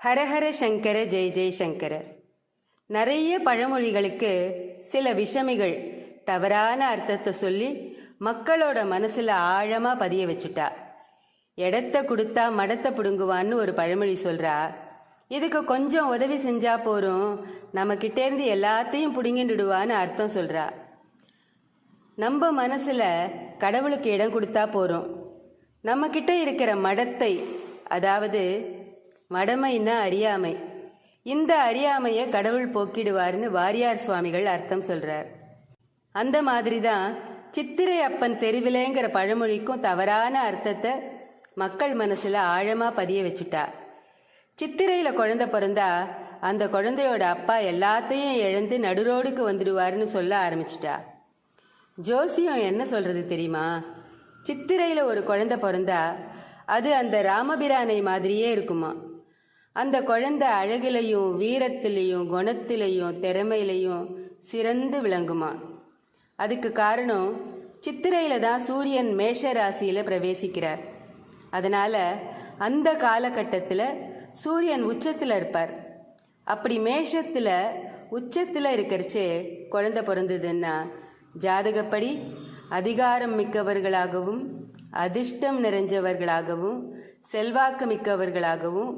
ஹரஹர சங்கர ஜெய ஜெய சங்கர. நிறைய பழமொழிகளுக்கு சில விஷமிகள் தவறான அர்த்தத்தை சொல்லி மக்களோட மனசுல ஆழமா பதிய வச்சுட்டா. இடத்த கொடுத்தா மடத்தை பிடுங்குவான்னு ஒரு பழமொழி சொல்றா. இதுக்கு கொஞ்சம் உதவி செஞ்சா போறோம், நம்ம கிட்டேருந்து எல்லாத்தையும் பிடுங்கிடுவான்னு அர்த்தம் சொல்றா. நம்ம மனசுல கடவுளுக்கு இடம் கொடுத்தா போறோம், நம்ம கிட்ட இருக்கிற மடத்தை, அதாவது மடமைன்னா அறியாமை, இந்த அறியாமையை கடவுள் போக்கிடுவார்னு வாரியார் சுவாமிகள் அர்த்தம் சொல்றார். அந்த மாதிரி தான் சித்திரை அப்பன் தெருவிலேங்கிற பழமொழிக்கும் தவறான அர்த்தத்தை மக்கள் மனசுல ஆழமா பதிய வச்சுட்டா. சித்திரையில குழந்தை பிறந்தா அந்த குழந்தையோட அப்பா எல்லாத்தையும் இழந்து நடுரோடுக்கு வந்துடுவாருன்னு சொல்ல ஆரம்பிச்சிட்டா. ஜோசியம் என்ன சொல்றது தெரியுமா? சித்திரையில ஒரு குழந்தை பிறந்தா அது அந்த ராமபிரானை மாதிரியே இருக்குமா. அந்த குழந்தை அழகிலையும் வீரத்திலையும் குணத்திலையும் திறமையிலையும் சிறந்து விளங்குமா. அதுக்கு காரணம் சித்திரையில தான் சூரியன் மேஷ ராசியில பிரவேசிக்கிறார். அதனால அந்த காலகட்டத்தில் சூரியன் உச்சத்தில் இருப்பார். அப்படி மேஷத்துல உச்சத்தில் இருக்கிறச்சே குழந்தை பிறந்ததுன்னா ஜாதகப்படி அதிகாரம் மிக்கவர்களாகவும் அதிர்ஷ்டம் நிறைஞ்சவர்களாகவும் செல்வாக்கு மிக்கவர்களாகவும்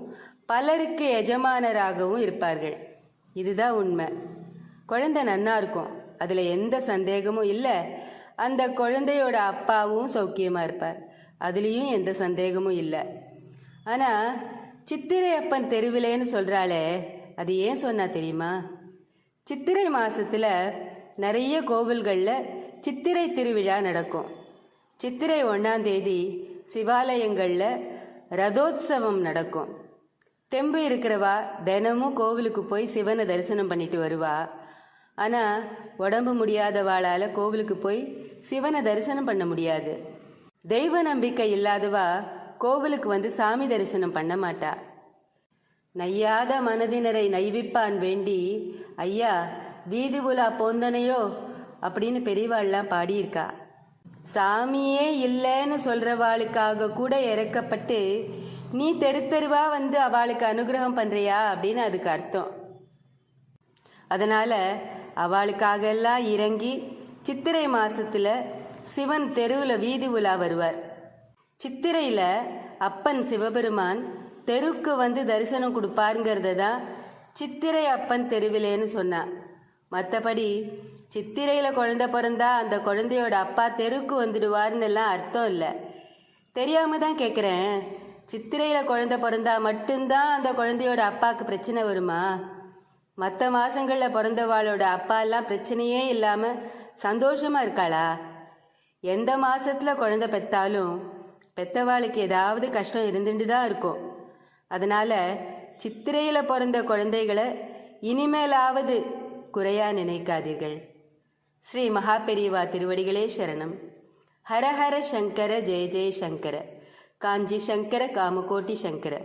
பலருக்கு எஜமானராகவும் இருப்பார்கள். இதுதான் உண்மை. குழந்தை நன்னா இருக்கும், அதில் எந்த சந்தேகமும் இல்லை. அந்த குழந்தையோட அப்பாவும் சௌக்கியமா இருப்பார், அதுலேயும் எந்த சந்தேகமும் இல்லை. ஆனால் சித்திரை அப்பன் தெருவிலேன்னு சொல்கிறாளே, அது ஏன் சொன்னா தெரியுமா? சித்திரை மாசத்துல நிறைய கோவில்களில் சித்திரை திருவிழா நடக்கும். சித்திரை 1ஆம் தேதி சிவாலயங்களில் ரதோத்சவம் நடக்கும். தெம்பு இருக்கிறவா தினமும் கோவிலுக்கு போய் சிவனை தரிசனம் பண்ணிட்டு வருவா. ஆனால் உடம்பு முடியாதவாளால் கோவிலுக்கு போய் சிவனை தரிசனம் பண்ண முடியாது. தெய்வ நம்பிக்கை இல்லாதவா கோவிலுக்கு வந்து சாமி தரிசனம் பண்ண மாட்டா. நையாத மனதினரை நைவிப்பான் வேண்டி ஐயா வீதி உலா போந்தனையோ அப்படின்னு பெரியவாள்லாம் பாடியிருக்கா. சாமியே இல்லைன்னு சொல்றவாளுக்காக கூட இறக்கப்பட்டு நீ தெரு தெருவா வந்து அவளுக்கு அனுகிரகம் பண்றியா அப்படின்னு அதுக்கு அர்த்தம். அதனால அவளுக்காக எல்லாம் இறங்கி சித்திரை மாசத்துல சிவன் தெருவில் வீதி உலா வருவார். சித்திரையில அப்பன் சிவபெருமான் தெருக்கு வந்து தரிசனம் கொடுப்பாருங்கிறத தான் சித்திரை அப்பன் தெருவிலேன்னு சொன்னான். மற்றபடி சித்திரையில குழந்தை பிறந்தா அந்த குழந்தையோட அப்பா தெருக்கு வந்துடுவார்னு எல்லாம் அர்த்தம் இல்லை. தெரியாம தான் கேட்குறேன், சித்திரையில குழந்தை பிறந்தா மட்டும்தான் அந்த குழந்தையோட அப்பாவுக்கு பிரச்சனை வருமா? மற்ற மாசங்கள்ல பிறந்தவாளோட அப்பா எல்லாம் பிரச்சனையே இல்லாம சந்தோஷமா இருக்காளா? எந்த மாசத்துல குழந்தை பெற்றாலும் பெத்தவாளுக்கு ஏதாவது கஷ்டம் இருந்துட்டு தான் இருக்கும். அதனால சித்திரையில பிறந்த குழந்தைகளை இனிமேலாவது குறையா நினைக்காதீர்கள். ஸ்ரீ மகாபெரிவா திருவடிகளே சரணம். ஹரஹர சங்கர ஜெய ஜெய சங்கர. காஞ்சி சங்கர காமகோட்டி சங்கர.